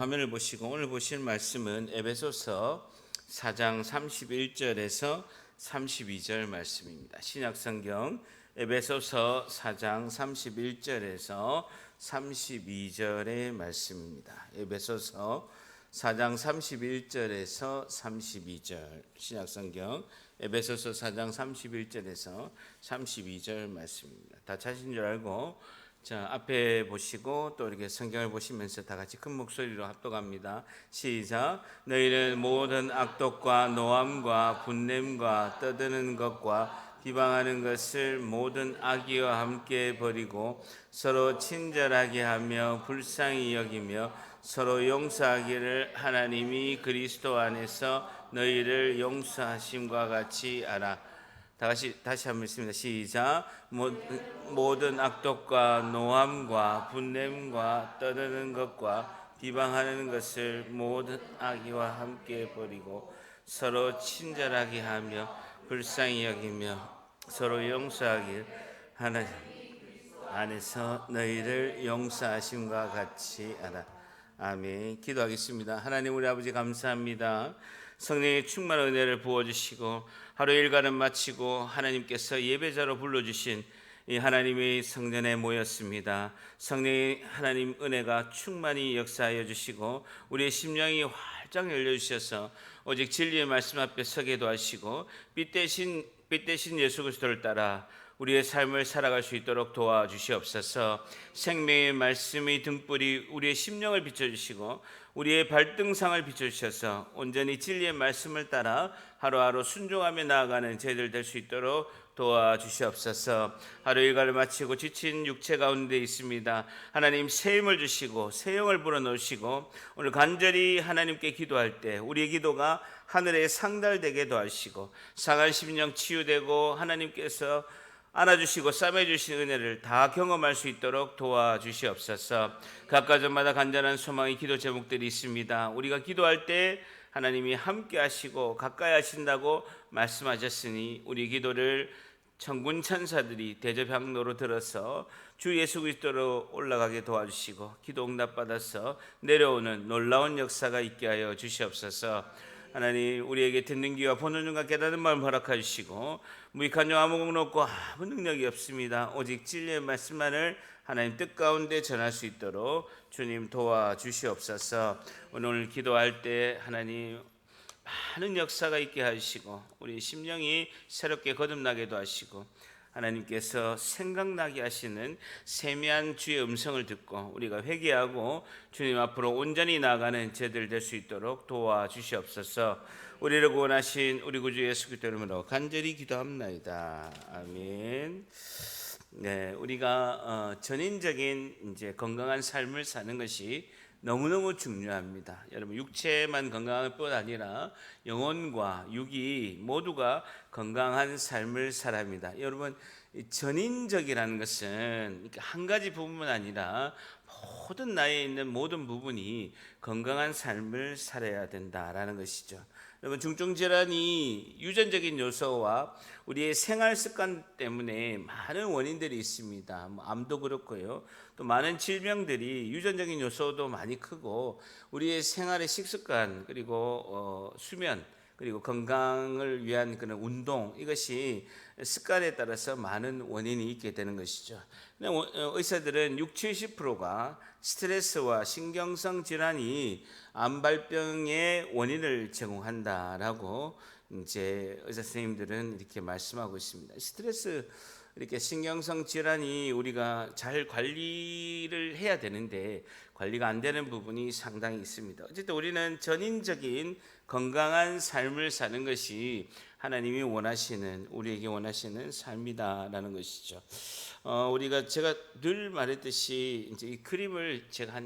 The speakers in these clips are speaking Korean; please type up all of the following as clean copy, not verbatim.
화면을 보시고 오늘 보실 말씀은 에베소서 4장 31절에서 32절 말씀입니다. 신약성경 에베소서 4장 31절에서 32절의 말씀입니다. 에베소서 4장 31절에서 32절 신약성경 에베소서 4장 31절에서 32절 말씀입니다. 다 찾으신 줄 알고 자, 앞에 보시고 또 이렇게 성경을 보시면서 다 같이 큰 목소리로 합독합니다. 시작. 너희는 모든 악독과 노함과 분냄과 떠드는 것과 비방하는 것을 모든 악의와 함께 버리고 서로 친절하게 하며 불쌍히 여기며 서로 용서하기를 하나님이 그리스도 안에서 너희를 용서하심과 같이 알아. 다시 한번 읽습니다. 시작. 모든 악독과 노함과 분냄과 떠드는 것과 비방하는 것을 모든 악의와 함께 버리고 서로 친절하게 하며 불쌍히 여기며 서로 용서하길 하나님 안에서 너희를 용서하심과 같이 알아. 아멘. 기도하겠습니다. 하나님 우리 아버지 감사합니다. 성령의 충만한 은혜를 부어주시고 하루 일과는 마치고 하나님께서 예배자로 불러주신 이 하나님의 성전에 모였습니다. 성령의 하나님 은혜가 충만히 역사하여 주시고 우리의 심령이 활짝 열려주셔서 오직 진리의 말씀 앞에 서게 도와주시고 빛 대신 예수 그리스도를 따라 우리의 삶을 살아갈 수 있도록 도와주시옵소서. 생명의 말씀의 등불이 우리의 심령을 비춰주시고 우리의 발등상을 비춰주셔서 온전히 진리의 말씀을 따라 하루하루 순종하며 나아가는 저희들 될 수 있도록 도와주시옵소서. 하루 일과를 마치고 지친 육체 가운데 있습니다. 하나님 새 힘을 주시고 새 영을 불어넣으시고 오늘 간절히 하나님께 기도할 때 우리의 기도가 하늘에 상달되게 도와주시고 상한 심령 치유되고 하나님께서 안아주시고 싸매주신 은혜를 다 경험할 수 있도록 도와주시옵소서. 각각 저마다 간절한 소망의 기도 제목들이 있습니다. 우리가 기도할 때 하나님이 함께 하시고 가까이 하신다고 말씀하셨으니 우리 기도를 천군 천사들이 대접향로로 들어서 주 예수 그리스도로 올라가게 도와주시고 기도 응답받아서 내려오는 놀라운 역사가 있게 하여 주시옵소서. 하나님 우리에게 듣는 귀와 보는 눈과 깨닫는 마음 허락해 주시고 무익한 영 아무 공로 없고 아무 능력이 없습니다. 오직 진리의 말씀만을 하나님 뜻 가운데 전할 수 있도록 주님 도와주시옵소서. 오늘 기도할 때 하나님 많은 역사가 있게 하시고 우리 심령이 새롭게 거듭나게도 하시고 하나님께서 생각나게 하시는 세미한 주의 음성을 듣고 우리가 회개하고 주님 앞으로 온전히 나아가는 저희들 될 수 있도록 도와주시옵소서. 우리를 구원하신 우리 구주 예수 그리스도 이름으로 간절히 기도합나이다. 아멘. 네, 우리가 전인적인 이제 건강한 삶을 사는 것이 너무너무 중요합니다. 여러분 육체만 건강할 뿐 아니라 영혼과 육이 모두가 건강한 삶을 살아야 합니다. 여러분 전인적이라는 것은 한 가지 부분은 아니라 모든 나에 있는 모든 부분이 건강한 삶을 살아야 된다라는 것이죠. 여러분 중증질환이 유전적인 요소와 우리의 생활 습관 때문에 많은 원인들이 있습니다. 암도 그렇고요. 또 많은 질병들이 유전적인 요소도 많이 크고 우리의 생활의 식습관 그리고 수면 그리고 건강을 위한 그런 운동 이것이 습관에 따라서 많은 원인이 있게 되는 것이죠. 의사들은 60-70%가 스트레스와 신경성 질환이 암 발병의 원인을 제공한다라고 이제 의사 선생님들은 이렇게 말씀하고 있습니다. 스트레스 이렇게 신경성 질환이 우리가 잘 관리를 해야 되는데 관리가 안 되는 부분이 상당히 있습니다. 어쨌든 우리는 전인적인 건강한 삶을 사는 것이 하나님이 원하시는 우리에게 원하시는 삶이다라는 것이죠. 제가 늘 말했듯이 이제 이 그림을 제가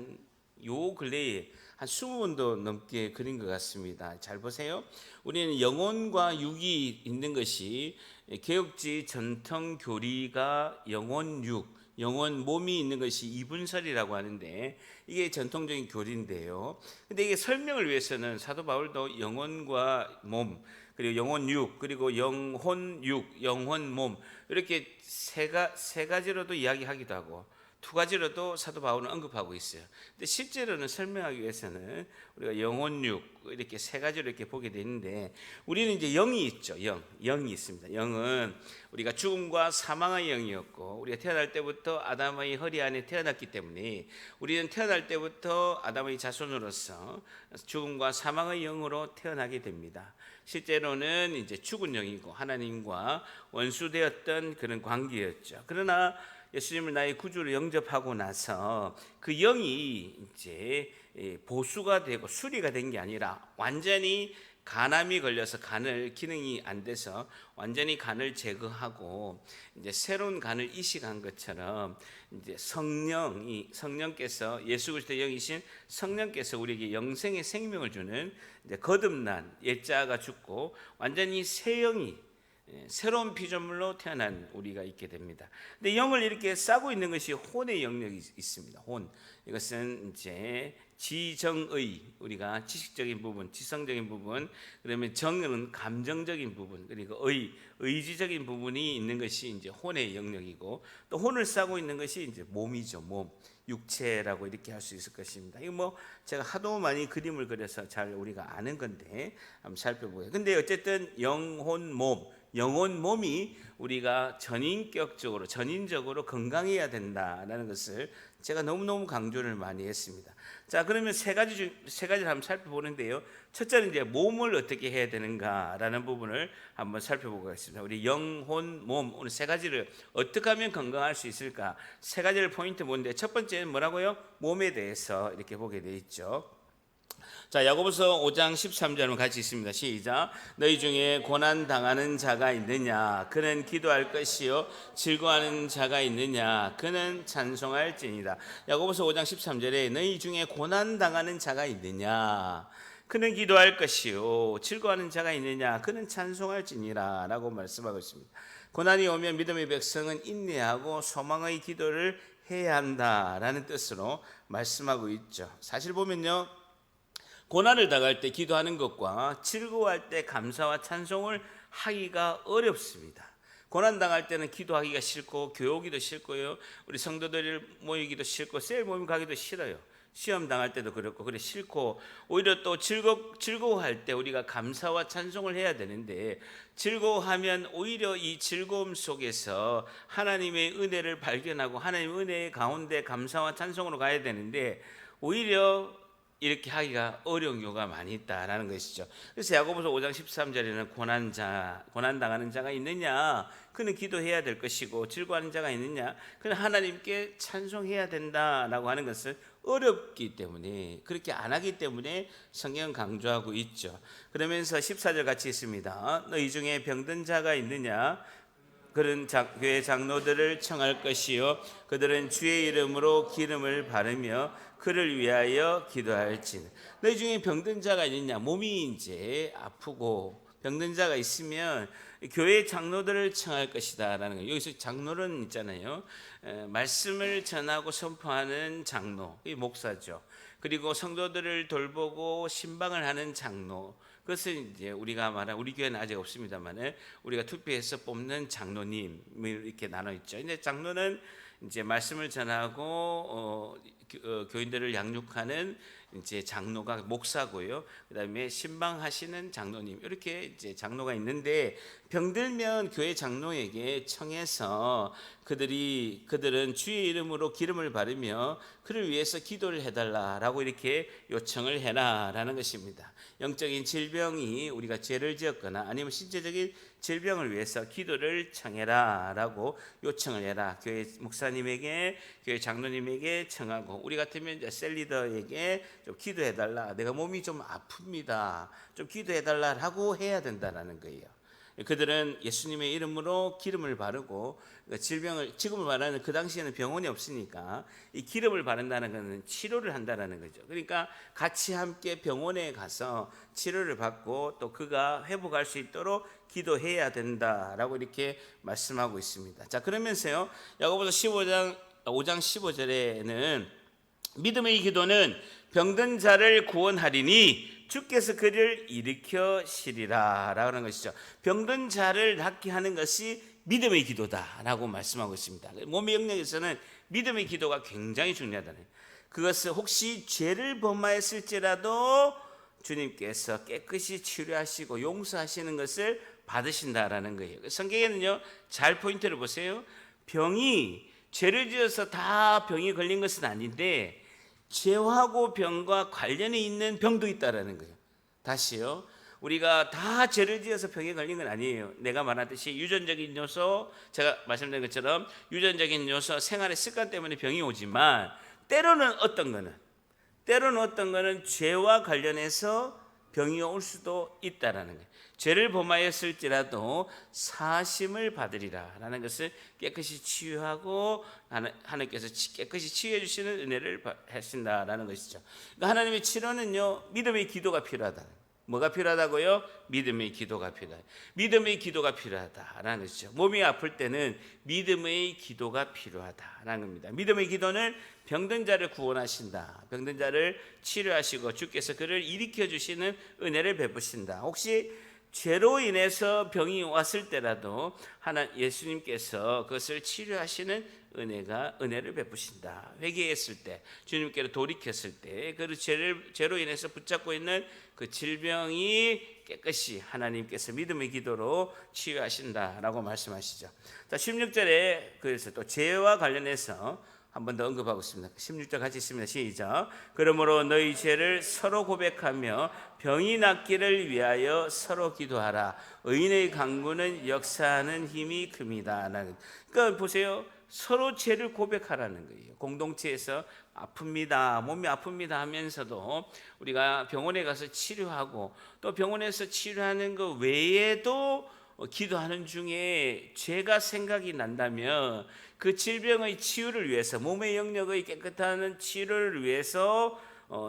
요 근래에 한 20번도 넘게 그린 것 같습니다. 잘 보세요. 우리는 영혼과 육이 있는 것이 개혁지 전통 교리가 영혼 육, 영혼 몸이 있는 것이 이분설이라고 하는데 이게 전통적인 교리인데요. 근데 이게 설명을 위해서는 사도 바울도 영혼과 몸 그리고 영혼 육 그리고 영혼 육, 영혼 몸 이렇게 세 가지로도 이야기하기도 하고 두 가지로도 사도 바울은 언급하고 있어요. 근데 실제로는 설명하기 위해서는 우리가 영혼육 이렇게 세 가지로 이렇게 보게 되는데, 우리는 이제 영이 있죠. 영이 있습니다. 영은 우리가 죽음과 사망의 영이었고, 우리가 태어날 때부터 아담의 허리 안에 태어났기 때문에 우리는 태어날 때부터 아담의 자손으로서 죽음과 사망의 영으로 태어나게 됩니다. 실제로는 이제 죽은 영이고 하나님과 원수되었던 그런 관계였죠. 그러나 예수님을 나의 구주로 영접하고 나서 그 영이 이제 보수가 되고 수리가 된 게 아니라 완전히 간암이 걸려서 간을 기능이 안 돼서 완전히 간을 제거하고 이제 새로운 간을 이식한 것처럼 이제 성령께서 예수 그리스도의 영이신 성령께서 우리에게 영생의 생명을 주는 이제 거듭난 옛자가 죽고 완전히 새 영이 새로운 피조물로 태어난 우리가 있게 됩니다. 근데 영을 이렇게 싸고 있는 것이 혼의 영역이 있습니다. 혼, 이것은 이제 지정의, 우리가 지식적인 부분, 지성적인 부분, 그러면 정은 감정적인 부분, 그리고 의지적인 부분이 있는 것이 이제 혼의 영역이고, 또 혼을 싸고 있는 것이 이제 몸이죠. 몸, 육체라고 이렇게 할 수 있을 것입니다. 이거 뭐 제가 하도 많이 그림을 그려서 잘 우리가 아는 건데 한번 살펴보게요. 근데 어쨌든 영혼 몸이 우리가 전인적으로 건강해야 된다라는 것을 제가 너무너무 강조를 많이 했습니다. 자, 그러면 세 가지를 한번 살펴보는데요. 첫째는 이제 몸을 어떻게 해야 되는가라는 부분을 한번 살펴보겠습니다. 우리 영혼, 몸, 오늘 세 가지를 어떻게 하면 건강할 수 있을까? 세 가지를 포인트 보는데, 첫 번째는 뭐라고요? 몸에 대해서 이렇게 보게 돼 있죠. 자, 야고보서 5장 13절은 같이 있습니다. 시작. 너희 중에 고난 당하는 자가 있느냐? 그는 기도할 것이요. 즐거워하는 자가 있느냐? 그는 찬송할지니라. 야고보서 5장 13절에 너희 중에 고난 당하는 자가 있느냐? 그는 기도할 것이요. 즐거워하는 자가 있느냐? 그는 찬송할지니라 라고 말씀하고 있습니다. 고난이 오면 믿음의 백성은 인내하고 소망의 기도를 해야 한다라는 뜻으로 말씀하고 있죠. 사실 보면요, 고난을 당할 때 기도하는 것과 즐거워할 때 감사와 찬송을 하기가 어렵습니다. 고난 당할 때는 기도하기가 싫고 교회 오기도 싫고요, 우리 성도들 모이기도 싫고 셀 모임 가기도 싫어요. 시험 당할 때도 그렇고 그래 싫고, 오히려 또 즐거워할 때 우리가 감사와 찬송을 해야 되는데, 즐거워하면 오히려 이 즐거움 속에서 하나님의 은혜를 발견하고 하나님의 은혜의 가운데 감사와 찬송으로 가야 되는데, 오히려 이렇게 하기가 어려운 경우가 많이 있다라는 것이죠. 그래서 야고보서 5장 13절에는 고난 당하는 자가 있느냐? 그는 기도해야 될 것이고, 즐거워하는 자가 있느냐? 그는 하나님께 찬송해야 된다라고 하는 것은 어렵기 때문에, 그렇게 안 하기 때문에 성경은 강조하고 있죠. 그러면서 14절 같이 있습니다. 너희 중에 병든 자가 있느냐? 그는 교회 장로들을 청할 것이요, 그들은 주의 이름으로 기름을 바르며 그를 위하여 기도할지니. 너희 중에 병든 자가 있느냐? 몸이 이제 아프고 병든 자가 있으면 교회 장로들을 청할 것이다 라는 거예요. 여기서 장로는 있잖아요, 말씀을 전하고 선포하는 장로, 이 목사죠. 그리고 성도들을 돌보고 신방을 하는 장로, 그것은 이제 우리가 말한, 우리 교회는 아직 없습니다만 우리가 투표해서 뽑는 장로님을 이렇게 나눠 있죠. 근데 장로는 이제 말씀을 전하고 교인들을 양육하는 이제 장로가 목사고요. 그다음에 신방하시는 장로님, 이렇게 이제 장로가 있는데, 병들면 교회 장로에게 청해서 그들은 주의 이름으로 기름을 바르며 그를 위해서 기도를 해달라라고 이렇게 요청을 해라라는 것입니다. 영적인 질병이 우리가 죄를 지었거나 아니면 신체적인 질병을 위해서 기도를 청해라라고 요청을 해라. 교회 목사님에게, 교회 장로님에게 청하고, 우리 같으면 이제 셀리더에게 좀 기도해달라, 내가 몸이 좀 아픕니다, 좀 기도해달라라고 해야 된다라는 거예요. 그들은 예수님의 이름으로 기름을 바르고, 지금을 말하는, 그 당시에는 병원이 없으니까 이 기름을 바른다는 것은 치료를 한다는 거죠. 그러니까 같이 함께 병원에 가서 치료를 받고 또 그가 회복할 수 있도록 기도해야 된다라고 이렇게 말씀하고 있습니다. 자, 그러면서요, 야고보서 5장 15절에는 믿음의 기도는 병든 자를 구원하리니 주께서 그를 일으켜시리라 라는 것이죠. 병든 자를 낫게 하는 것이 믿음의 기도다라고 말씀하고 있습니다. 몸의 영역에서는 믿음의 기도가 굉장히 중요하다는 거예요. 그것을 혹시 죄를 범하였을지라도 주님께서 깨끗이 치료하시고 용서하시는 것을 받으신다라는 거예요. 성경에는요, 잘 포인트를 보세요. 병이 죄를 지어서 다 병이 걸린 것은 아닌데 죄하고 병과 관련이 있는 병도 있다라는 거예요. 다시요. 우리가 다 죄를 지어서 병에 걸린 건 아니에요. 내가 말하듯이 유전적인 요소, 제가 말씀드린 것처럼 유전적인 요소, 생활의 습관 때문에 병이 오지만 때로는 어떤 거는 죄와 관련해서 병이 올 수도 있다라는 거예요. 죄를 범하였을지라도 사심을 받으리라라는 것을 깨끗이 치유하고 하나님께서 깨끗이 치유해 주시는 은혜를 하신다라는 것이죠. 그러니까 하나님의 치료는요, 믿음의 기도가 필요하다. 뭐가 필요하다고요? 믿음의 기도가 필요하다. 믿음의 기도가 필요하다라는 것이죠. 몸이 아플 때는 믿음의 기도가 필요하다라는 겁니다. 믿음의 기도는 병든 자를 구원하신다. 병든 자를 치료하시고 주께서 그를 일으켜 주시는 은혜를 베푸신다. 혹시 죄로 인해서 병이 왔을 때라도 예수님께서 그것을 치료하시는 은혜를 베푸신다. 회개했을 때, 주님께로 돌이켰을 때, 그 죄로 인해서 붙잡고 있는 그 질병이 깨끗이 하나님께서 믿음의 기도로 치유하신다라고 말씀하시죠. 자, 16절에 그래서 또 죄와 관련해서 한 번 더 언급하고 있습니다. 16절 같이 있습니다. 시작. 그러므로 너희 죄를 서로 고백하며 병이 낫기를 위하여 서로 기도하라. 의인의 간구는 역사하는 힘이 큽니다. 그러니까 보세요. 서로 죄를 고백하라는 거예요. 공동체에서 아픕니다, 몸이 아픕니다 하면서도 우리가 병원에 가서 치료하고 또 병원에서 치료하는 것 외에도 기도하는 중에 죄가 생각이 난다면 그 질병의 치유를 위해서, 몸의 영역의 깨끗한 치유를 위해서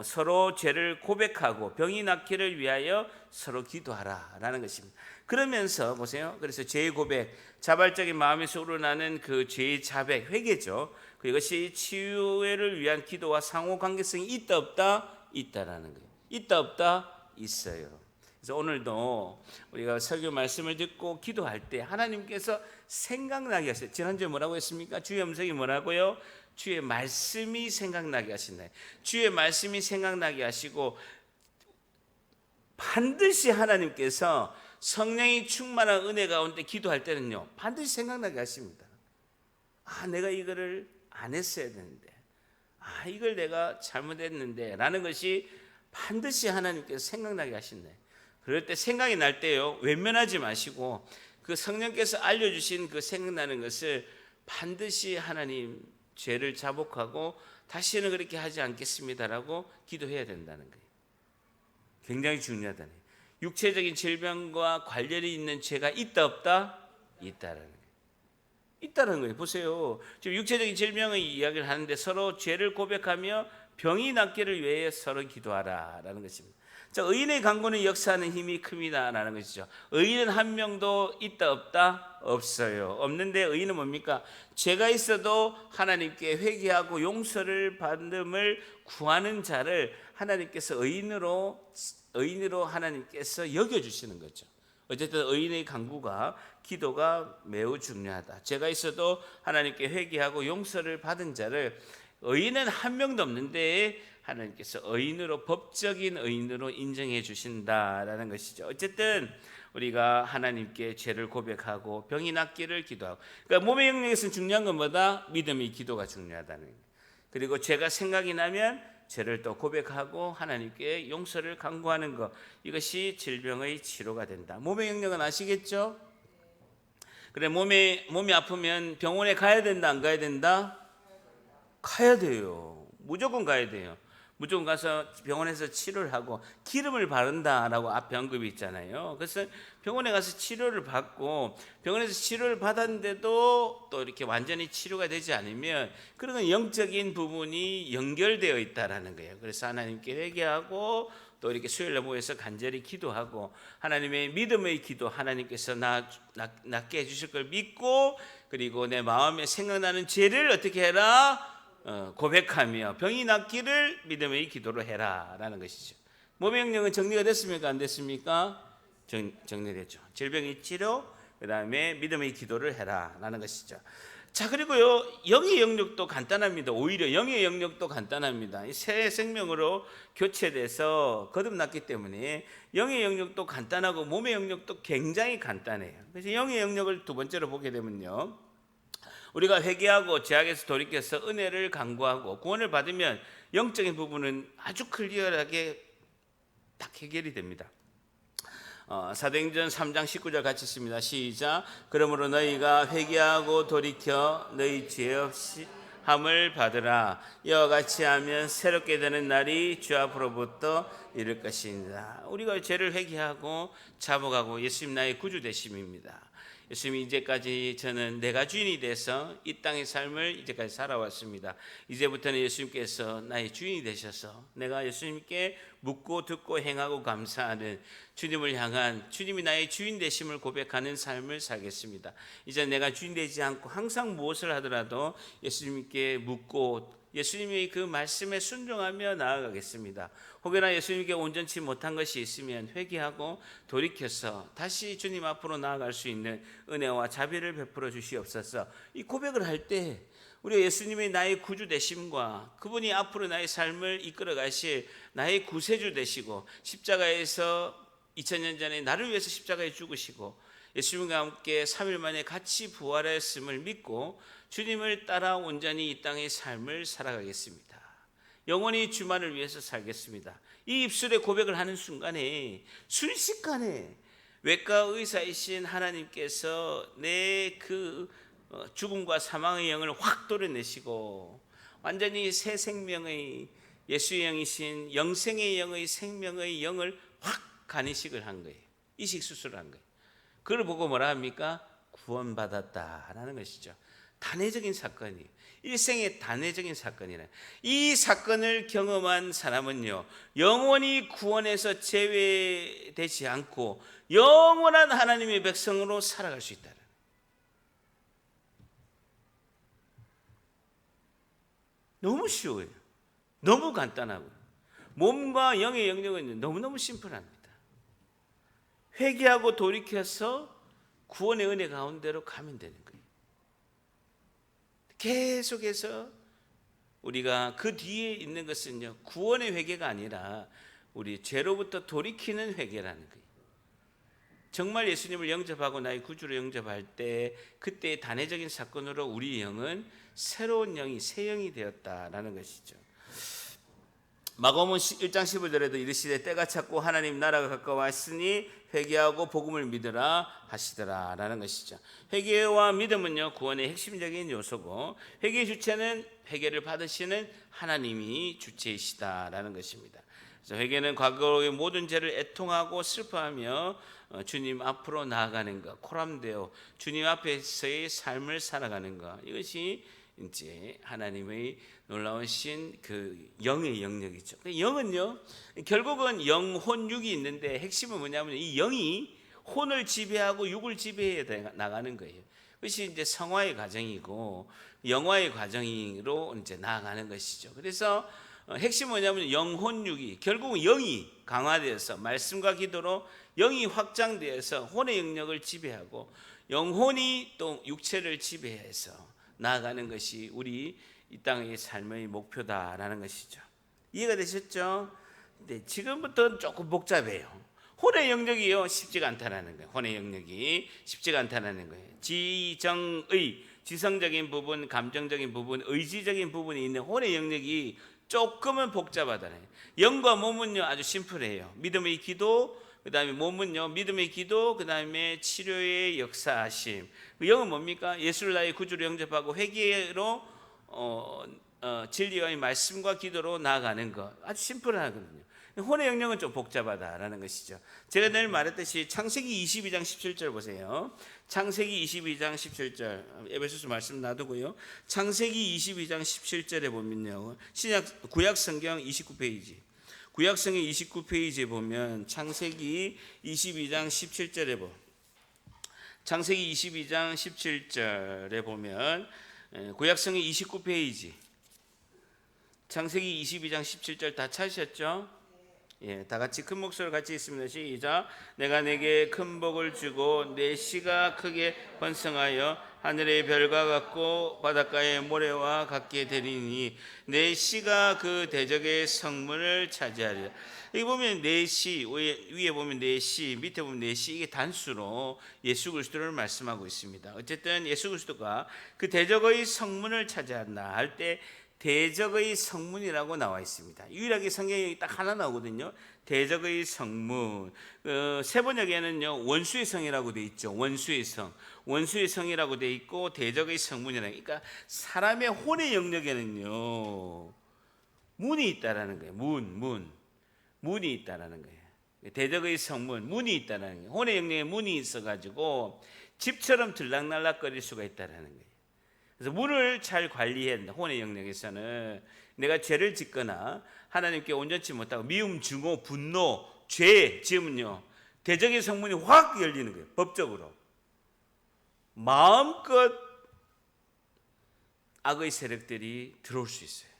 서로 죄를 고백하고 병이 낫기를 위하여 서로 기도하라라는 것입니다. 그러면서 보세요. 그래서 죄의 고백, 자발적인 마음에서 우러나는 그 죄의 자백, 회개죠. 그것이 치유를 위한 기도와 상호 관계성이 있다 없다? 있다라는 거예요. 있다 없다? 있어요. 그래서 오늘도 우리가 설교 말씀을 듣고 기도할 때 하나님께서 생각나게 하세요. 지난주에 뭐라고 했습니까? 주의 음성이 뭐라고요? 주의 말씀이 생각나게 하신다. 주의 말씀이 생각나게 하시고 반드시 하나님께서 성령이 충만한 은혜 가운데 기도할 때는요, 반드시 생각나게 하십니다. 아, 내가 이거를 안 했어야 되는데, 아, 이걸 내가 잘못했는데 라는 것이 반드시 하나님께서 생각나게 하신다. 그럴 때 생각이 날 때요, 외면하지 마시고 그 성령께서 알려주신 그 생각나는 것을 반드시 하나님, 죄를 자복하고 다시는 그렇게 하지 않겠습니다라고 기도해야 된다는 거예요. 굉장히 중요하다는 거예요. 육체적인 질병과 관련이 있는 죄가 있다 없다? 있다라는 거예요. 있다는 거예요. 보세요. 지금 육체적인 질병의 이야기를 하는데 서로 죄를 고백하며 병이 낫기를 위해 서로 기도하라라는 것입니다. 자, 의인의 간구는 역사하는 힘이 큽니다라는 것이죠. 의인은 한 명도 있다 없다? 없어요. 없는데 의인은 뭡니까? 죄가 있어도 하나님께 회개하고 용서를 받음을 구하는 자를 하나님께서 의인으로 하나님께서 여겨주시는 거죠. 어쨌든 의인의 간구가, 기도가 매우 중요하다. 죄가 있어도 하나님께 회개하고 용서를 받은 자를, 의인은 한 명도 없는데 하나님께서 의인으로, 법적인 의인으로 인정해 주신다라는 것이죠. 어쨌든 우리가 하나님께 죄를 고백하고 병이 낫기를 기도하고, 그러니까 몸의 영역에서는 중요한 건 뭐다? 믿음의 기도가 중요하다는 거예요. 그리고 죄가 생각이 나면 죄를 또 고백하고 하나님께 용서를 간구하는 것, 이것이 질병의 치료가 된다. 몸의 영역은 아시겠죠? 그래, 몸이 아프면 병원에 가야 된다, 안 가야 된다? 가야 돼요. 무조건 가야 돼요. 무조건 가서 병원에서 치료를 하고 기름을 바른다라고 앞에 언급이 있잖아요. 그래서 병원에 가서 치료를 받고, 병원에서 치료를 받았는데도 또 이렇게 완전히 치료가 되지 않으면 그런 영적인 부분이 연결되어 있다라는 거예요. 그래서 하나님께 회개하고 또 이렇게 수요일날 모여서 간절히 기도하고 하나님의 믿음의 기도, 하나님께서 낫게 해주실 걸 믿고, 그리고 내 마음에 생각나는 죄를 어떻게 해라? 고백하며 병이 낫기를 믿음의 기도로 해라라는 것이죠. 몸의 영역은 정리가 됐습니까? 안 됐습니까? 정리됐죠. 질병의 치료, 그 다음에 믿음의 기도를 해라라는 것이죠. 자, 그리고요, 영의 영역도 간단합니다. 오히려 영의 영역도 간단합니다. 새 생명으로 교체돼서 거듭났기 때문에 영의 영역도 간단하고 몸의 영역도 굉장히 간단해요. 그래서 영의 영역을 두 번째로 보게 되면요, 우리가 회개하고 죄악에서 돌이켜서 은혜를 간구하고 구원을 받으면 영적인 부분은 아주 클리어하게 딱 해결이 됩니다. 사도행전 3장 19절 같이 있습니다. 시작. 그러므로 너희가 회개하고 돌이켜 너희 죄 없이 함을 받으라. 이와 같이 하면 새롭게 되는 날이 주 앞으로부터 이를 것입니다. 우리가 죄를 회개하고 자복하고 예수님 나의 구주 되심입니다. 예수님이 이제까지 저는 내가 주인이 돼서 이 땅의 삶을 이제까지 살아왔습니다. 이제부터는 예수님께서 나의 주인이 되셔서 내가 예수님께 묻고 듣고 행하고 감사하는 주님을 향한 주님이 나의 주인 되심을 고백하는 삶을 살겠습니다. 이제 내가 주인 되지 않고 항상 무엇을 하더라도 예수님께 묻고 예수님의 그 말씀에 순종하며 나아가겠습니다. 혹여나 예수님께 온전치 못한 것이 있으면 회개하고 돌이켜서 다시 주님 앞으로 나아갈 수 있는 은혜와 자비를 베풀어 주시옵소서. 이 고백을 할 때 우리 예수님이 나의 구주 되심과 그분이 앞으로 나의 삶을 이끌어 가실 나의 구세주 되시고 십자가에서 2000년 전에 나를 위해서 십자가에 죽으시고 예수님과 함께 3일 만에 같이 부활했음을 믿고 주님을 따라 온전히 이 땅의 삶을 살아가겠습니다. 영원히 주만을 위해서 살겠습니다. 이 입술의 고백을 하는 순간에 순식간에 외과 의사이신 하나님께서 내 그 죽음과 사망의 영을 확 도려내시고 완전히 새 생명의 예수의 영이신 영생의 영의 생명의 영을 확 간이식을 한 거예요. 이식 수술을 한 거예요. 그걸 보고 뭐라 합니까? 구원받았다라는 것이죠. 단회적인 사건이 일생의 단회적인 사건이라. 이 사건을 경험한 사람은요, 영원히 구원에서 제외되지 않고 영원한 하나님의 백성으로 살아갈 수 있다. 너무 쉬워요. 너무 간단하고 몸과 영의 영역은 너무너무 심플합니다. 회개하고 돌이켜서 구원의 은혜 가운데로 가면 되는 거예요. 계속해서 우리가 그 뒤에 있는 것은요, 구원의 회개가 아니라 우리 죄로부터 돌이키는 회개라는 거예요. 정말 예수님을 영접하고 나의 구주로 영접할 때 그때의 단회적인 사건으로 우리 영은 새로운 영이 새 영이 되었다라는 것이죠. 마가복음 1장 15절에도 이르시되 때가 찼고 하나님 나라가 가까웠으니 회개하고 복음을 믿으라 하시더라라는 것이죠. 회개와 믿음은요, 구원의 핵심적인 요소고 회개의 주체는 회개를 받으시는 하나님이 주체이시다라는 것입니다. 그래서 회개는 과거의 모든 죄를 애통하고 슬퍼하며 주님 앞으로 나아가는 것, 코람되어 주님 앞에서의 삶을 살아가는 것, 이것이 이제 하나님의 놀라우신 그 영의 영역이죠. 영은요, 결국은 영혼 육이 있는데 핵심은 뭐냐면 이 영이 혼을 지배하고 육을 지배해 나가는 거예요. 그것이 이제 성화의 과정이고 영화의 과정으로 이제 나아가는 것이죠. 그래서 핵심은 뭐냐면 영혼 육이 결국은 영이 강화되어서 말씀과 기도로 영이 확장되어서 혼의 영역을 지배하고 영혼이 또 육체를 지배해서 나아가는 것이 우리 이 땅의 삶의 목표다라는 것이죠. 이해가 되셨죠? 근데 지금부터는 조금 복잡해요. 혼의 영역이요, 쉽지가 않다라는 거예요. 혼의 영역이 쉽지가 않다라는 거예요. 지정의, 지성적인 부분, 감정적인 부분, 의지적인 부분이 있는 혼의 영역이 조금은 복잡하다는 거예요. 영과 몸은요 아주 심플해요. 믿음의 기도, 그 다음에 몸은요 믿음의 기도, 그 다음에 치료의 역사하심. 영은 뭡니까? 예수를 나의 구주로 영접하고 회개로 진리의 말씀과 기도로 나아가는 것, 아주 심플하거든요. 혼의 영역은 좀 복잡하다라는 것이죠. 제가 늘 말했듯이 창세기 22장 17절 보세요. 창세기 22장 17절 에베소서 말씀 놔두고요. 창세기 22장 17절에 보면요, 신약 구약 성경 29페이지, 구약 성경 29페이지에 보면 창세기 22장 17절에 창세기 22장 17절에 보면 구약 성경 29페이지, 창세기 22장 17절 다 찾으셨죠? 예, 다 같이 큰 목소리로 같이 있습니다. 시작. 내가 내게 큰 복을 주고 내 씨가 크게 번성하여 하늘의 별과 같고 바닷가의 모래와 같게 되리니 내 씨가 그 대적의 성문을 차지하리라. 여기 보면 내 씨, 위에 보면 내 씨, 밑에 보면 내 씨, 이게 단수로 예수 그리스도를 말씀하고 있습니다. 어쨌든 예수 그리스도가 그 대적의 성문을 차지한다 할 때 대적의 성문이라고 나와 있습니다. 유일하게 성경에 딱 하나 나오거든요. 대적의 성문. 세번역에는요 원수의 성이라고 돼 있죠. 원수의 성, 원수의 성이라고 돼 있고 대적의 성문이라. 그러니까 사람의 혼의 영역에는요 문이 있다라는 거예요. 문이 있다라는 거예요. 대적의 성문, 문이 있다라는 거예요. 혼의 영역에 문이 있어가지고 집처럼 들락날락거릴 수가 있다라는 거예요. 그래서 문을 잘 관리해야 된다. 혼의 영역에서는 내가 죄를 짓거나 하나님께 온전치 못하고 미움, 증오, 분노, 죄 지으면요 대적의 성문이 확 열리는 거예요. 법적으로 마음껏 악의 세력들이 들어올 수 있어요.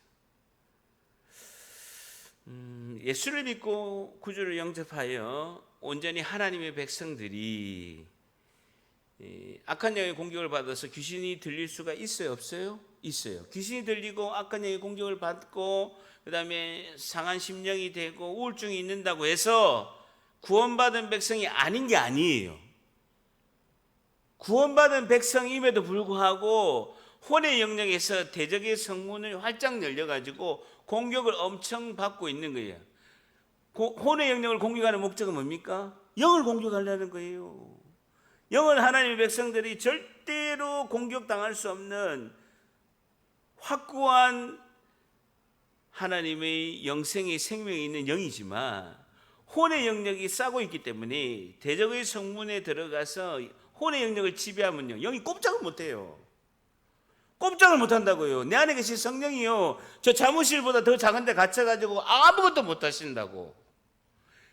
예수를 믿고 구주를 영접하여 온전히 하나님의 백성들이 악한 영의 공격을 받아서 귀신이 들릴 수가 있어요, 없어요? 있어요. 귀신이 들리고 악한 영의 공격을 받고 그 다음에 상한 심령이 되고 우울증이 있는다고 해서 구원받은 백성이 아닌 게 아니에요. 구원받은 백성임에도 불구하고 혼의 영역에서 대적의 성문을 활짝 열려가지고 공격을 엄청 받고 있는 거예요. 혼의 영역을 공격하는 목적은 뭡니까? 영을 공격하려는 거예요. 영은 하나님의 백성들이 절대로 공격당할 수 없는 확고한 하나님의 영생의 생명이 있는 영이지만 혼의 영역이 싸고 있기 때문에 대적의 성문에 들어가서 혼의 영역을 지배하면요 영이 꼼짝을 못해요. 꼼짝을 못한다고요. 내 안에 계신 성령이요 저 사무실보다 더 작은 데 갇혀가지고 아무것도 못하신다고.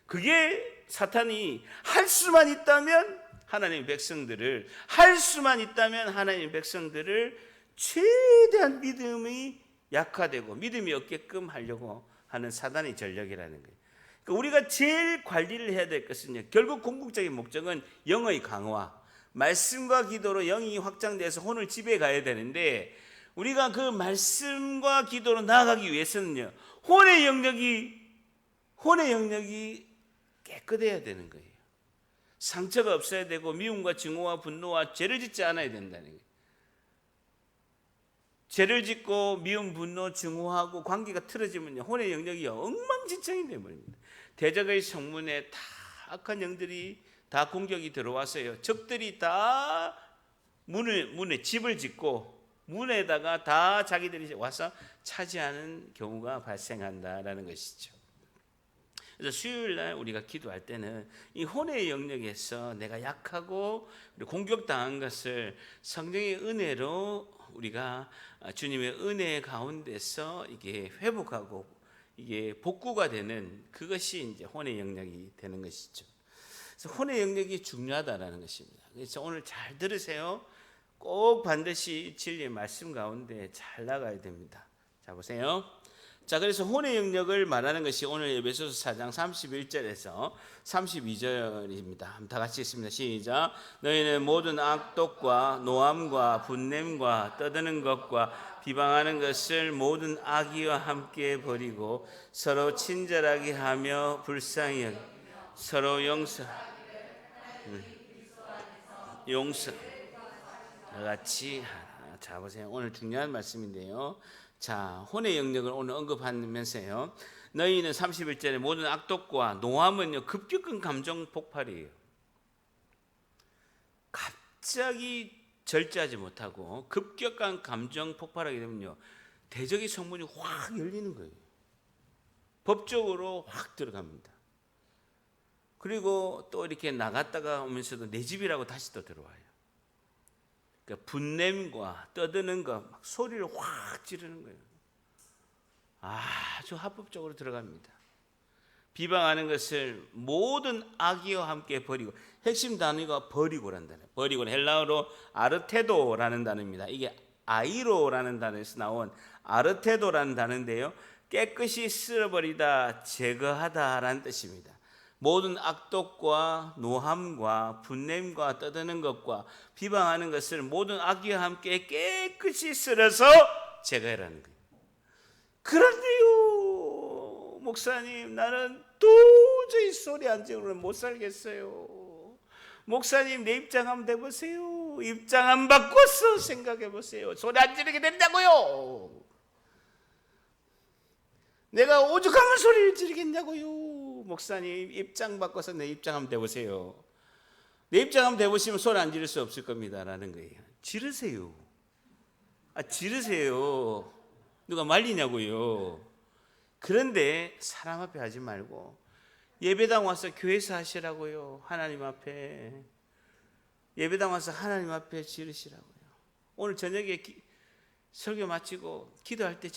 그게 사탄이 할 수만 있다면 하나님의 백성들을 최대한 믿음이 약화되고 믿음이 없게끔 하려고 하는 사단의 전략이라는 거예요. 그러니까 우리가 제일 관리를 해야 될 것은요 결국 궁극적인 목적은 영의 강화, 말씀과 기도로 영이 확장돼서 혼을 지배해 가야 되는데 우리가 그 말씀과 기도로 나아가기 위해서는요 혼의 영역이 깨끗해야 되는 거예요. 상처가 없어야 되고 미움과 증오와 분노와 죄를 짓지 않아야 된다는 거예요. 죄를 짓고 미움, 분노, 증오하고 관계가 틀어지면요 혼의 영역이 엉망진창이 되어버립니다. 대적의 성문에 다 악한 영들이 다 공격이 들어와서요 적들이 다 문에 집을 짓고 문에다가 다 자기들이 와서 차지하는 경우가 발생한다라는 것이죠. 그래서 수요일 날 우리가 기도할 때는 이 혼의 영역에서 내가 약하고 공격당한 것을 성령의 은혜로 우리가 주님의 은혜 가운데서 이게 회복하고 이게 복구가 되는 그것이 이제 혼의 영역이 되는 것이죠. 그래서 혼의 영역이 중요하다라는 것입니다. 그래서 오늘 잘 들으세요. 꼭 반드시 진리의 말씀 가운데 잘 나가야 됩니다. 자 보세요. 자 그래서 혼의 영역을 말하는 것이 오늘 에베소서 4장 31절에서 32절입니다. 다 같이 읽습니다. 시작. 너희는 모든 악독과 노함과 분냄과 떠드는 것과 비방하는 것을 모든 악의와 함께 버리고 서로 친절하게 하며 불쌍히 여기며 서로 용서 같이 하라. 자 보세요. 오늘 중요한 말씀인데요. 자, 혼의 영역을 오늘 언급하면서요. 너희는 31절에 모든 악독과 노함은요 급격한 감정 폭발이에요. 갑자기 절제하지 못하고 급격한 감정 폭발하게 되면요 대적의 성문이 확 열리는 거예요. 법적으로 확 들어갑니다. 그리고 또 이렇게 나갔다가 오면서도 내 집이라고 다시 또 들어와요. 그러니까 분냄과 떠드는 거 막 소리를 확 지르는 거예요. 아주 합법적으로 들어갑니다. 비방하는 것을 모든 악의와 함께 버리고, 핵심 단어가 버리고라는 단어예요. 버리고는 헬라어로 아르테도라는 단어입니다. 이게 아이로라는 단어에서 나온 아르테도라는 단어인데요, 깨끗이 쓸어버리다, 제거하다라는 뜻입니다. 모든 악독과 노함과 분냄과 떠드는 것과 비방하는 것을 모든 악의와 함께 깨끗이 쓸어서 제거해라는 거예요. 그런데요, 목사님, 나는 도저히 소리 안 지르면 못 살겠어요. 목사님, 내 입장 한번 해보세요. 입장 안 바꿔서 생각해 보세요. 소리 안 지르게 된다고요. 내가 오죽하면 소리를 지르겠냐고요. 목사님, 입장 바꿔서 내 입장 한번 해보세요. 내 입장 한번 해보시면 소리 안 지를 수 없을 겁니다 라는 거예요. 지르세요. 지르세요. 누가 말리냐고요. 그런데 사람 앞에 하지 말고 예배당 와서 교회에서 하시라고요. 하나님 앞에. 예배당 와서 하나님 앞에 지르시라고요. 오늘 저녁에 설교 마치고 기도할 때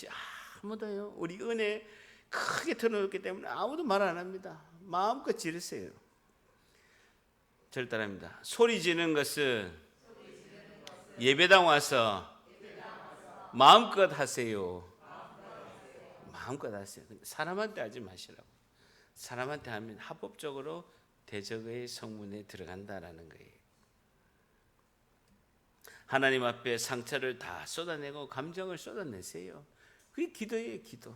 아무도요, 우리 은혜 크게 틀어놓기 때문에 아무도 말 안 합니다. 마음껏 지르세요. 저를 따라합니다. 소리 지르는 것은 예배당 와서 마음껏 하세요. 마음껏 하세요. 사람한테 하지 마시라고. 사람한테 하면 합법적으로 대적의 성문에 들어간다라는 거예요. 하나님 앞에 상처를 다 쏟아내고 감정을 쏟아내세요. 그게 기도예요, 기도.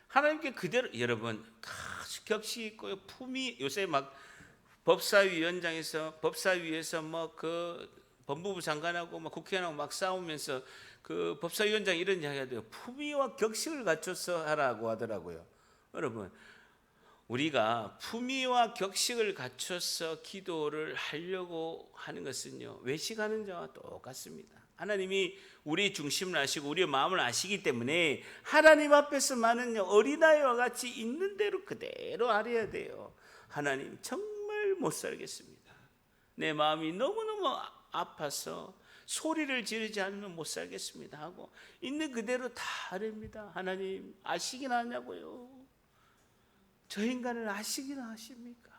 하나님께 그대로, 여러분, 격식 있고 품위, 요새 막 법사위원장에서, 법사위에서 뭐 그 법무부 장관하고 막 국회의원하고 막 싸우면서 그 법사위원장 이런 이야기 하더라고요. 품위와 격식을 갖춰서 하라고 하더라고요. 여러분, 우리가 품위와 격식을 갖춰서 기도를 하려고 하는 것은요, 외식하는 자와 똑같습니다. 하나님이 우리 중심을 아시고 우리의 마음을 아시기 때문에 하나님 앞에서만은요, 어린아이와 같이 있는 대로 그대로 알아야 돼요. 하나님, 정말 못 살겠습니다. 내 마음이 너무너무 아파서 소리를 지르지 않으면 못 살겠습니다 하고 있는 그대로 다 아랍니다. 하나님, 아시긴 하냐고요. 저 인간을 아시긴 하십니까?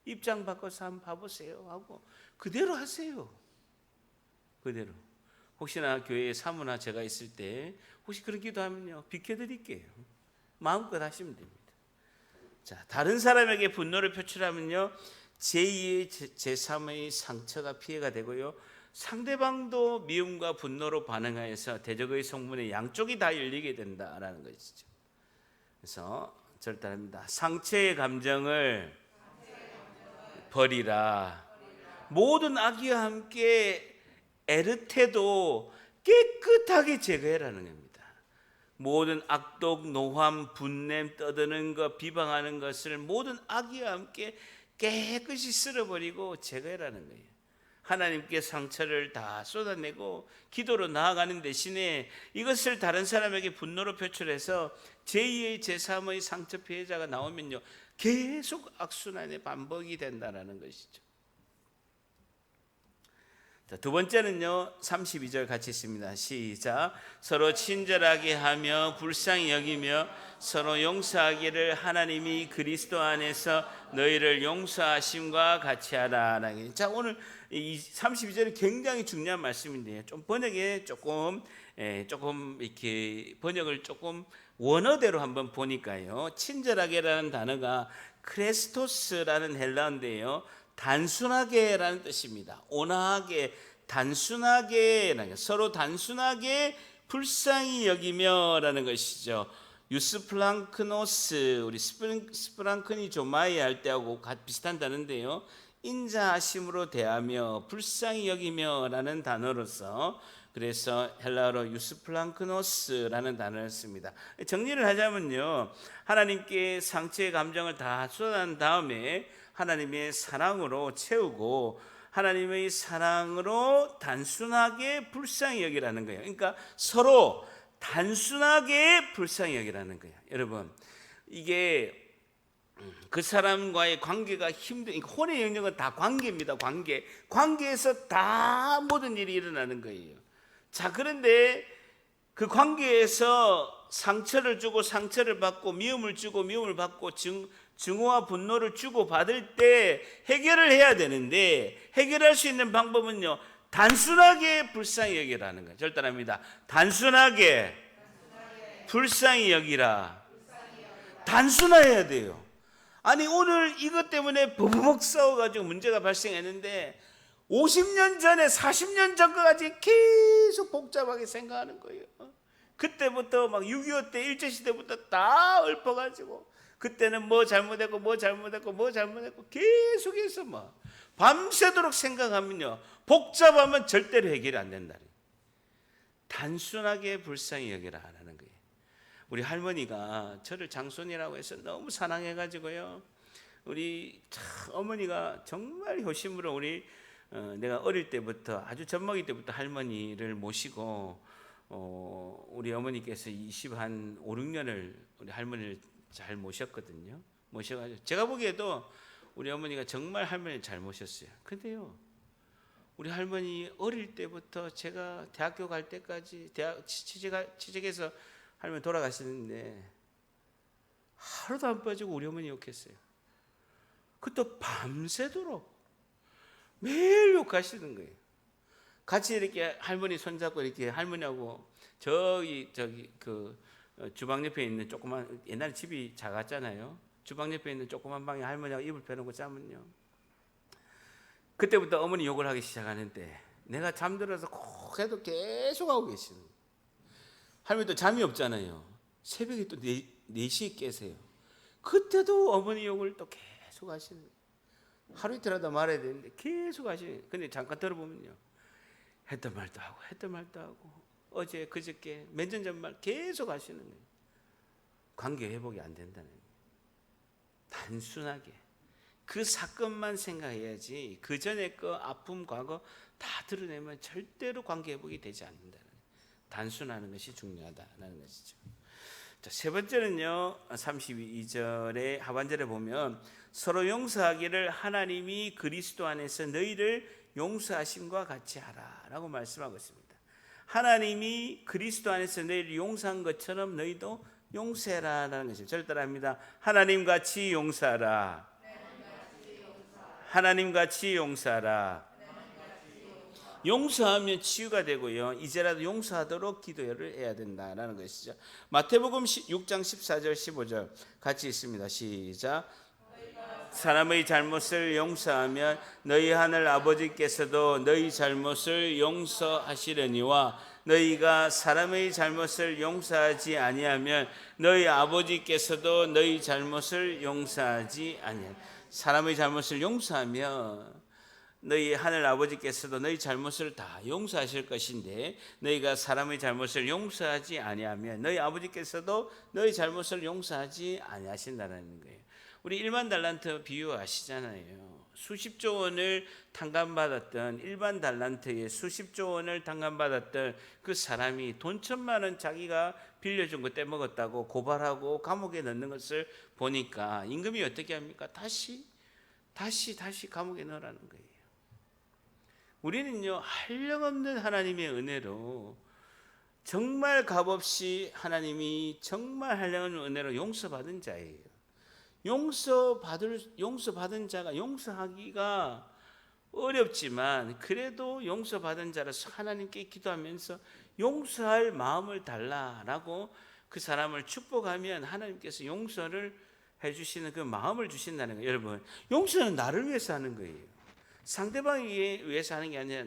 입장 바꿔서 한번 봐보세요 하고 그대로 하세요. 그대로. 혹시나 교회에 사무나 제가 있을 때 혹시 그런 기도하면요, 비켜드릴게요. 마음껏 하시면 됩니다. 자, 다른 사람에게 분노를 표출하면요, 제2의 제3의 상처가 피해가 되고요, 상대방도 미움과 분노로 반응하여서 대적의 성문에 양쪽이 다 열리게 된다라는 것이죠. 그래서 절단합니다. 상처의 감정을 버리라. 모든 악의와 함께 에르테도 깨끗하게 제거해라는 겁니다. 모든 악독, 노함, 분냄, 떠드는 것, 비방하는 것을 모든 악의와 함께 깨끗이 쓸어버리고 제거해라는 거예요. 하나님께 상처를 다 쏟아내고 기도로 나아가는 대신에 이것을 다른 사람에게 분노로 표출해서 제2의 제3의 상처 피해자가 나오면요, 계속 악순환의 반복이 된다는 것이죠. 자, 두 번째는요, 32절 같이 있습니다. 시작. 서로 친절하게 하며 불쌍히 여기며 서로 용서하기를 하나님이 그리스도 안에서 너희를 용서하심과 같이 하라. 자, 오늘 이 32절이 굉장히 중요한 말씀인데요, 좀 번역에 조금 이렇게 번역을 조금 원어대로 한번 보니까요, 친절하게라는 단어가 크레스토스라는 헬라어인데요, 단순하게라는 뜻입니다. 온화하게, 단순하게, 서로 단순하게 불쌍히 여기며라는 것이죠. 유스플랑크노스, 우리 스프랑크니 조마이 할 때하고 비슷한 단어인데요, 인자하심으로 대하며 불쌍히 여기며라는 단어로서, 그래서 헬라어로 유스플랑크노스라는 단어를 씁니다. 정리를 하자면요, 하나님께 상처의 감정을 다 쏟아낸 다음에 하나님의 사랑으로 채우고 하나님의 사랑으로 단순하게 불쌍히 여기라는 거예요. 그러니까 서로 단순하게 불쌍히 여기라는 거예요. 여러분, 이게 그 사람과의 관계가 혼의 영역은 다 관계입니다. 관계에서 다 모든 일이 일어나는 거예요. 자, 그런데 그 관계에서 상처를 주고 상처를 받고 미움을 주고 미움을 받고 증오와 분노를 주고 받을 때 해결을 해야 되는데, 해결할 수 있는 방법은요, 단순하게 불쌍히 여기라는 거예요. 절단합니다. 단순하게 불쌍히 여기라. 단순해야 돼요. 아니 오늘 이것 때문에 버벅 싸워가지고 문제가 발생했는데 50년 전에 40년 전까지 계속 복잡하게 생각하는 거예요. 그때부터 막 6.25 때 일제시대부터 다 읊어가지고 그때는 뭐 잘못했고 뭐 잘못했고 뭐 잘못했고 계속해서 막 밤새도록 생각하면요, 복잡하면 절대로 해결이 안 된다. 단순하게 불쌍히 여기라 하는 거예요. 우리 할머니가 저를 장손이라고 해서 너무 사랑해가지고요, 우리 어머니가 정말 효심으로 우리 내가 어릴 때부터 아주 젖먹이 때부터 할머니를 모시고 우리 어머니께서 5, 6년을 우리 할머니를 잘 모셨거든요. 모셔가지고 제가 보기에도 우리 어머니가 정말 할머니를 잘 모셨어요. 근데요, 우리 할머니 어릴 때부터 제가 대학교 갈 때까지 대학 취직해서 할머니 돌아가시는데 하루도 안 빠지고 우리 어머니 욕했어요. 그것도 밤새도록 매일 욕하시는 거예요. 같이 이렇게 할머니 손잡고 이렇게 할머니하고 저기 그 주방 옆에 있는 조그만, 옛날에 집이 작았잖아요. 주방 옆에 있는 조그만 방에 할머니하고 이불 펴놓고 자면요, 그때부터 어머니 욕을 하기 시작하는데 내가 잠들어서 콕 해도 계속 하고 계시는 거예요. 할머니도 잠이 없잖아요. 새벽에 또 4시에 깨세요. 그때도 어머니 욕을 또 계속 하시는 거예요. 하루 이틀 하다 말아야 되는데 계속 하시는 거예요. 근데 잠깐 들어보면요, 했던 말도 하고 어제 그저께 몇 년 전 말 계속 하시는 거예요. 관계 회복이 안 된다는 거예요. 단순하게 그 사건만 생각해야지 그 전에 거 아픔 과거 다 드러내면 절대로 관계 회복이 되지 않는다는 거예요. 단순하는 것이 중요하다는 것이죠. 자, 세 번째는요, 32절의 하반절에 보면 서로 용서하기를 하나님이 그리스도 안에서 너희를 용서하심과 같이 하라라고 말씀하고 있습니다. 하나님이 그리스도 안에서 너희를 용서한 것처럼 너희도 용서해라라는 것입니다. 저를 따라합니다. 하나님같이 용서하라. 하나님같이 용서하라. 용서하면 치유가 되고요, 이제라도 용서하도록 기도를 해야 된다는 것이죠. 마태복음 6장 14절 15절 같이 있습니다. 시작. 사람의 잘못을 용서하면 너희 하늘 아버지께서도 너희 잘못을 용서하시려니와 너희가 사람의 잘못을 용서하지 아니하면 너희 아버지께서도 너희 잘못을 용서하지 아니하면, 사람의 잘못을 용서하면 너희 하늘 아버지께서도 너희 잘못을 다 용서하실 것인데 너희가 사람의 잘못을 용서하지 아니하면 너희 아버지께서도 너희 잘못을 용서하지 아니하신다는 거예요. 우리 1만 달란트 비유 아시잖아요. 수십조 원을 탕감받았던, 일반 달란트에 수십조 원을 탕감받았던 그 사람이 돈 1,000만 원 자기가 빌려준 거 떼먹었다고 고발하고 감옥에 넣는 것을 보니까 임금이 어떻게 합니까? 다시 감옥에 넣으라는 거예요. 우리는요, 한량없는 하나님의 은혜로 정말 값없이 하나님이 정말 한량없는 은혜로 용서받은 자예요. 용서받은 자가 용서하기가 어렵지만 그래도 용서받은 자라서 하나님께 기도하면서 용서할 마음을 달라라고 그 사람을 축복하면 하나님께서 용서를 해주시는 그 마음을 주신다는 거예요. 여러분, 용서는 나를 위해서 하는 거예요. 상대방을 위해서 하는 게 아니라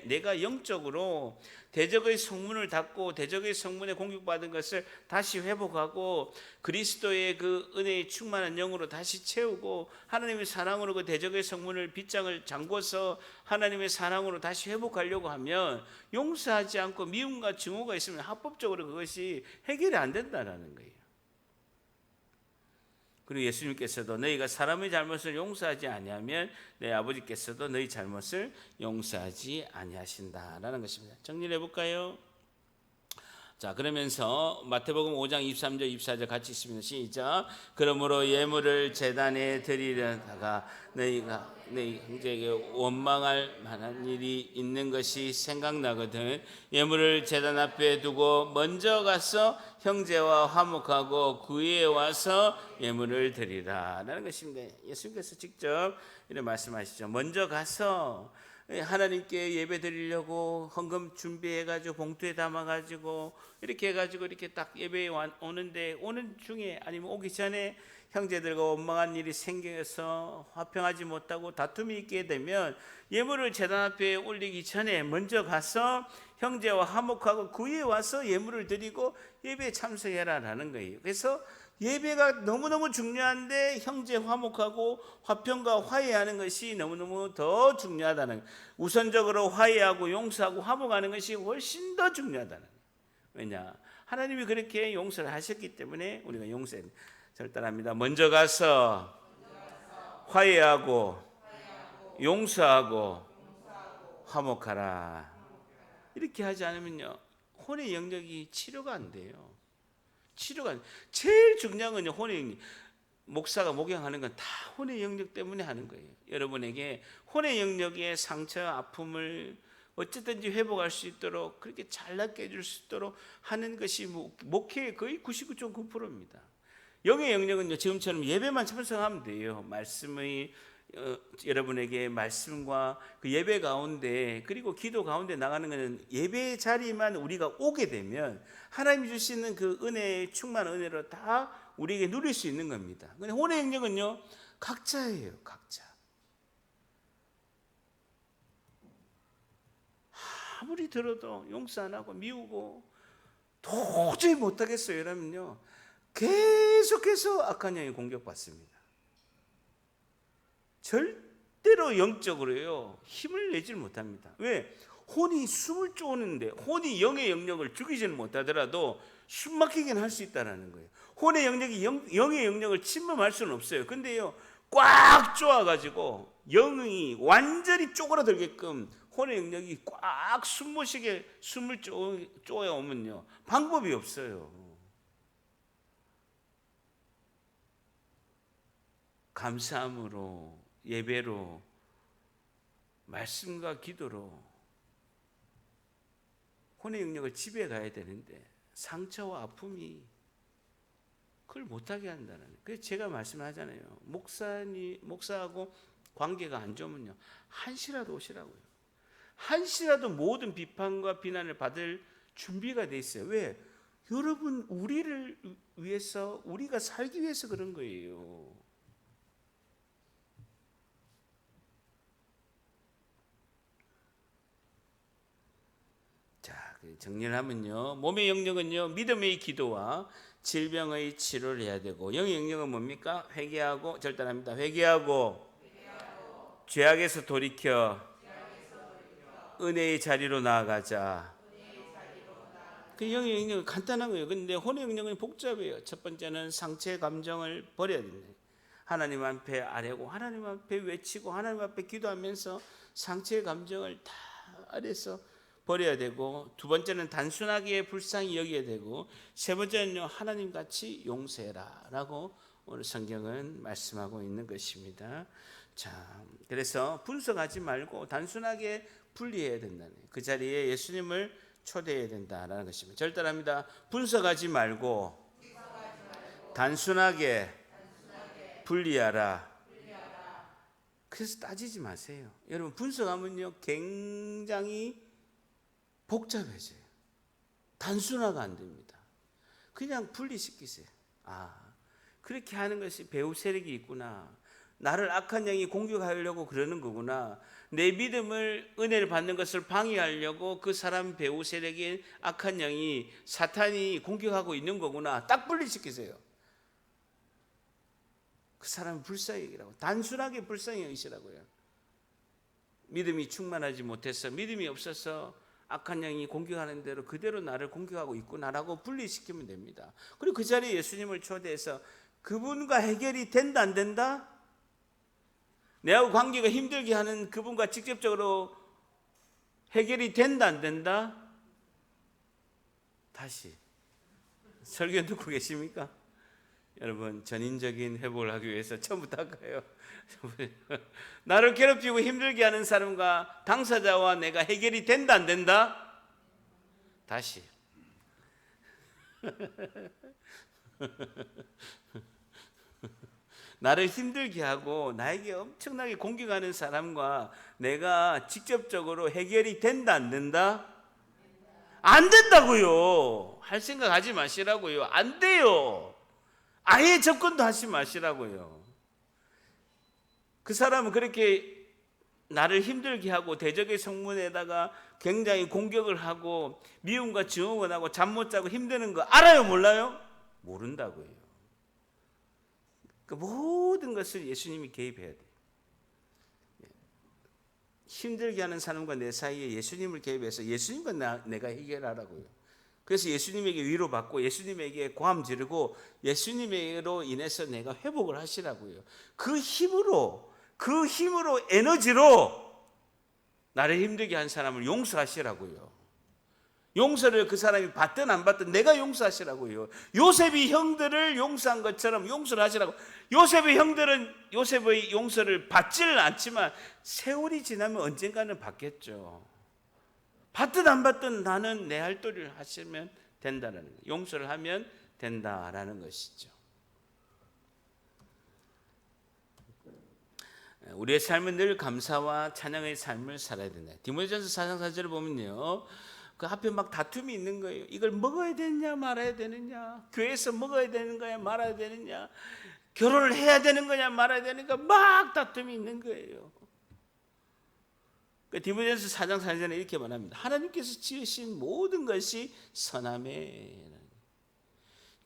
내가 영적으로 대적의 성문을 닫고 대적의 성문에 공격받은 것을 다시 회복하고 그리스도의 그 은혜의 충만한 영으로 다시 채우고 하나님의 사랑으로 그 대적의 성문을 빗장을 잠궈서 하나님의 사랑으로 다시 회복하려고 하면 용서하지 않고 미움과 증오가 있으면 합법적으로 그것이 해결이 안 된다는 거예요. 그리고 예수님께서도 너희가 사람의 잘못을 용서하지 아니하면 내 아버지께서도 너희 잘못을 용서하지 아니하신다라는 것입니다. 정리를 해볼까요? 자, 그러면서 마태복음 5장 23절 24절 같이 있습니다. 시작. 그러므로 예물을 제단에 드리려다가 너희가 너희 형제에게 원망할 만한 일이 있는 것이 생각나거든 예물을 제단 앞에 두고 먼저 가서 형제와 화목하고 구에 와서 예물을 드리라 라는 것입니다. 예수님께서 직접 이런 말씀하시죠. 먼저 가서 하나님께 예배 드리려고 헌금 준비해가지고 봉투에 담아가지고 이렇게 해가지고 이렇게 딱 예배에 오는데 오는 중에 아니면 오기 전에 형제들과 원망한 일이 생겨서 화평하지 못하고 다툼이 있게 되면 예물을 제단 앞에 올리기 전에 먼저 가서 형제와 화목하고 그 위에 와서 예물을 드리고 예배에 참석해라라는 거예요. 그래서 예배가 너무너무 중요한데 형제 화목하고 화평과 화해하는 것이 너무너무 더 중요하다는 거예요. 우선적으로 화해하고 용서하고 화목하는 것이 훨씬 더 중요하다는 거예요. 왜냐? 하나님이 그렇게 용서를 하셨기 때문에 우리가 용서해야 됩니다. 절단합니다. 먼저 가서 화해하고 용서하고 화목하라. 이렇게 하지 않으면요, 혼의 영역이 치료가 안 돼요. 치료가 제일 중요한 건요, 혼의 영역. 목사가 목양하는 건 다 혼의 영역 때문에 하는 거예요. 여러분에게 혼의 영역의 상처, 아픔을 어쨌든지 회복할 수 있도록 그렇게 잘 낫게 해줄 수 있도록 하는 것이 목회의 거의 99.9%입니다. 영의 영역은요, 지금처럼 예배만 참석하면 돼요. 말씀의 여러분에게 말씀과 그 예배 가운데 그리고 기도 가운데 나가는 것은 예배 자리만 우리가 오게 되면 하나님이 주시는 그 은혜의 충만한 은혜로 다 우리에게 누릴 수 있는 겁니다. 근데 혼의 영역은요, 각자예요. 각자. 아무리 들어도 용서 안 하고 미우고 도저히 못하겠어요. 이러면요, 계속해서 악한 영이 공격받습니다. 절대로 영적으로요, 힘을 내질 못합니다. 왜? 혼이 숨을 쪼는데, 혼이 영의 영역을 죽이지는 못하더라도 숨 막히긴 할 수 있다는 거예요. 혼의 영역이 영의 영역을 침범할 수는 없어요. 근데요, 꽉 쪼아가지고 영이 완전히 쪼그라들게끔 혼의 영역이 꽉 숨모시게 숨을 쪼아오면요, 방법이 없어요. 감사함으로, 예배로, 말씀과 기도로 혼의 영역을 지배해 가야 되는데 상처와 아픔이 그걸 못하게 한다는 거예요. 그래서 제가 말씀하잖아요. 목사하고 관계가 안 좋으면요, 한시라도 오시라고요. 한시라도 모든 비판과 비난을 받을 준비가 돼 있어요. 왜? 여러분, 우리를 위해서, 우리가 살기 위해서 그런 거예요. 자, 정리를 하면요, 몸의 영역은요, 믿음의 기도와 질병의 치료를 해야 되고, 영의 영역은 뭡니까? 회개하고, 절단합니다. 회개하고 죄악에서 돌이켜 은혜의 자리로 나아가자. 그 영의 영역은 간단한 거예요. 근데 혼의 영역은 복잡해요. 첫 번째는 상처의 감정을 버려야 된다. 하나님 앞에 아뢰고 하나님 앞에 외치고 하나님 앞에 기도하면서 상처의 감정을 다 아래서 버려야 되고, 두 번째는 단순하게 불쌍히 여겨야 되고, 세 번째는요, 하나님 같이 용서해라 라고 오늘 성경은 말씀하고 있는 것입니다. 자, 그래서 분석하지 말고 단순하게 분리해야 된다는 거예요. 그 자리에 예수님을 초대해야 된다라는 것입니다. 절단합니다. 분석하지 말고 단순하게 분리하라. 그래서 따지지 마세요. 여러분, 분석하면요, 굉장히 복잡해져요. 단순화가 안 됩니다. 그냥 분리시키세요. 아, 그렇게 하는 것이 배후 세력이 있구나. 나를 악한 영이 공격하려고 그러는 거구나. 내 믿음을, 은혜를 받는 것을 방해하려고 그 사람 배후 세력인 악한 영이, 사탄이 공격하고 있는 거구나. 딱 분리시키세요. 그 사람은 불쌍히 여기라고. 단순하게 불쌍히 여기시라고요. 믿음이 충만하지 못해서, 믿음이 없어서 악한 영이 공격하는 대로 그대로 나를 공격하고 있구나라고 분리시키면 됩니다. 그리고 그 자리에 예수님을 초대해서 그분과 해결이 된다 안 된다? 내하고 관계가 힘들게 하는 그분과 직접적으로 해결이 된다 안 된다? 다시 설교 듣고 계십니까? 여러분, 전인적인 회복을 하기 위해서 처음부터 할까요? 나를 괴롭히고 힘들게 하는 사람과 당사자와 내가 해결이 된다 안 된다? 다시 나를 힘들게 하고 나에게 엄청나게 공격하는 사람과 내가 직접적으로 해결이 된다 안 된다? 안 된다고요. 할 생각 하지 마시라고요. 안 돼요. 아예 접근도 하지 마시라고요. 그 사람은 그렇게 나를 힘들게 하고 대적의 성문에다가 굉장히 공격을 하고 미움과 증오를 하고 잠 못 자고 힘드는 거 알아요, 몰라요? 모른다고요. 그 모든 것을 예수님이 개입해야 돼요. 힘들게 하는 사람과 내 사이에 예수님을 개입해서 예수님과 내가 해결하라고요. 그래서 예수님에게 위로받고 예수님에게 고함 지르고 예수님으로 인해서 내가 회복을 하시라고요. 그 힘으로 에너지로 나를 힘들게 한 사람을 용서하시라고요. 용서를 그 사람이 받든 안 받든 내가 용서하시라고요. 요셉이 형들을 용서한 것처럼 용서를 하시라고. 요셉의 형들은 요셉의 용서를 받지는 않지만 세월이 지나면 언젠가는 받겠죠. 받든 안 받든 나는 내 할 도리를 하시면 된다는 거예요. 용서를 하면 된다라는 것이죠. 우리의 삶은 늘 감사와 찬양의 삶을 살아야 된다. 디모데전서 4장 4절을 보면요, 그 앞에 막 다툼이 있는 거예요. 이걸 먹어야 되느냐 말아야 되느냐, 교회에서 먹어야 되는 거야 말아야 되느냐, 결혼을 해야 되는 거냐 말아야 되는가, 막 다툼이 있는 거예요. 디모데전서 4장 4절에 이렇게 말합니다. 하나님께서 지으신 모든 것이 선함에,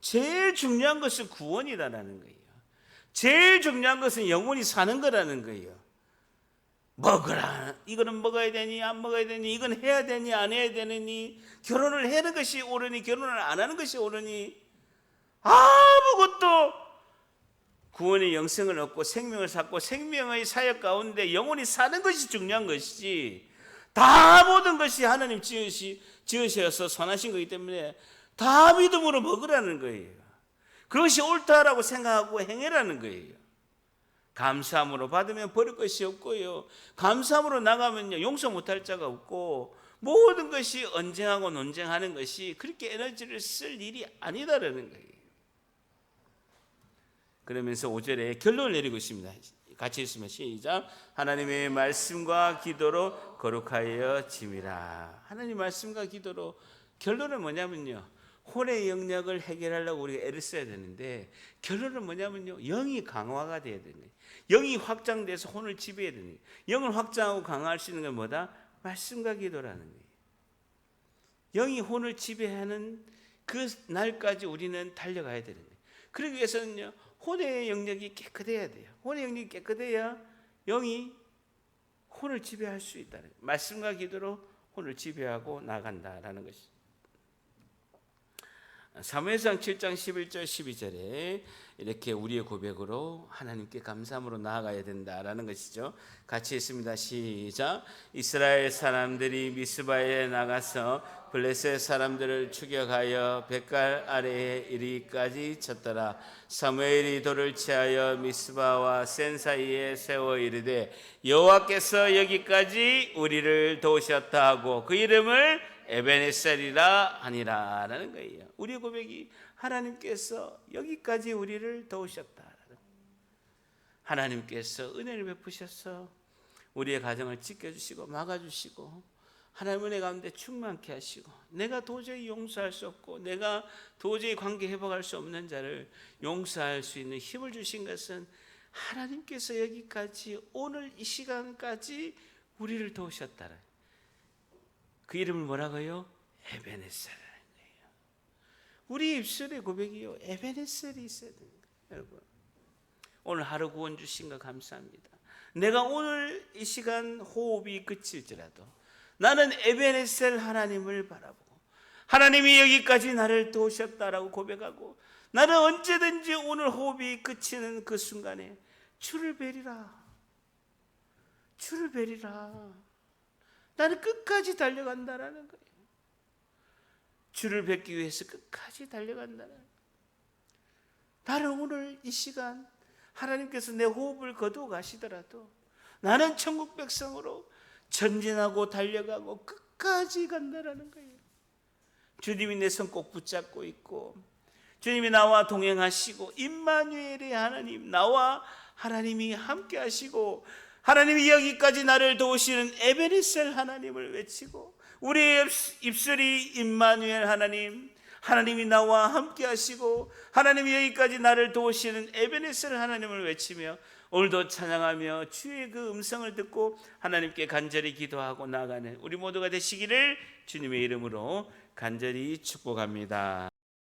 제일 중요한 것은 구원이다라는 거예요. 제일 중요한 것은 영혼이 사는 거라는 거예요. 먹으라, 이거는 먹어야 되니 안 먹어야 되니, 이건 해야 되니 안 해야 되니, 결혼을 하는 것이 옳으니 결혼을 안 하는 것이 옳으니, 아무것도 구원의 영생을 얻고 생명을 쌓고 생명의 사역 가운데 영혼이 사는 것이 중요한 것이지, 다 모든 것이 하나님 지으셔서 선하신 거기 때문에 다 믿음으로 먹으라는 거예요. 그것이 옳다라고 생각하고 행해라는 거예요. 감사함으로 받으면 버릴 것이 없고요, 감사함으로 나가면요 용서 못할 자가 없고, 모든 것이 언쟁하고 논쟁하는 것이 그렇게 에너지를 쓸 일이 아니다라는 거예요. 그러면서 5절에 결론을 내리고 있습니다. 같이 있으면 시작. 하나님의 말씀과 기도로 거룩하여 짐이라. 하나님 말씀과 기도로, 결론은 뭐냐면요, 혼의 영역을 해결하려고 우리가 애를 써야 되는데, 결론은 뭐냐면요, 영이 강화가 돼야 되는 거예요. 영이 확장돼서 혼을 지배해야 되는 거예요. 영을 확장하고 강화할 수 있는 건 뭐다? 말씀과 기도라는 거예요. 영이 혼을 지배하는 그 날까지 우리는 달려가야 되는 거예요. 그러기 위해서는요, 혼의 영역이 깨끗해야 돼요. 혼의 영역이 깨끗해야 영이 혼을 지배할 수 있다는 거예요. 말씀과 기도로 혼을 지배하고 나간다라는 것이죠. 사무엘상 7장 11절 12절에 이렇게 우리의 고백으로 하나님께 감사함으로 나아가야 된다라는 것이죠. 같이 있습니다. 시작. 이스라엘 사람들이 미스바에 나가서 블레셋 사람들을 추격하여 벳갈 아래에 이르기까지 쳤더라. 사무엘이 돌을 취하여 미스바와 센 사이에 세워 이르되 여호와께서 여기까지 우리를 도우셨다 하고 그 이름을 에베네셀이라 하니라라는 거예요. 우리의 고백이 하나님께서 여기까지 우리를 도우셨다. 하나님께서 은혜를 베푸셔서 우리의 가정을 지켜주시고 막아주시고 하나님 은혜 가운데 충만케 하시고, 내가 도저히 용서할 수 없고 내가 도저히 관계 회복할 수 없는 자를 용서할 수 있는 힘을 주신 것은 하나님께서 여기까지 오늘 이 시간까지 우리를 도우셨다. 그 이름을 뭐라고요? 에베네셀이라는 거예요. 우리 입술의 고백이요, 에베네셀이 있어야 됩니다. 여러분, 오늘 하루 구원 주신 거 감사합니다. 내가 오늘 이 시간 호흡이 그칠지라도 나는 에베네셀 하나님을 바라보고 하나님이 여기까지 나를 도우셨다라고 고백하고, 나는 언제든지 오늘 호흡이 그치는 그 순간에 주를 뵈리라, 주를 뵈리라, 나는 끝까지 달려간다라는 거예요. 주를 뵙기 위해서 끝까지 달려간다는 거예요. 나는 오늘 이 시간 하나님께서 내 호흡을 거두어 가시더라도 나는 천국 백성으로 전진하고 달려가고 끝까지 간다라는 거예요. 주님이 내 손 꼭 붙잡고 있고, 주님이 나와 동행하시고, 임마누엘의 하나님, 나와 하나님이 함께 하시고, 하나님이 여기까지 나를 도우시는 에베네셀 하나님을 외치고, 우리의 입술이 임마누엘 하나님, 하나님이 나와 함께 하시고 하나님이 여기까지 나를 도우시는 에베네셀 하나님을 외치며 오늘도 찬양하며 주의 그 음성을 듣고 하나님께 간절히 기도하고 나아가는 우리 모두가 되시기를 주님의 이름으로 간절히 축복합니다.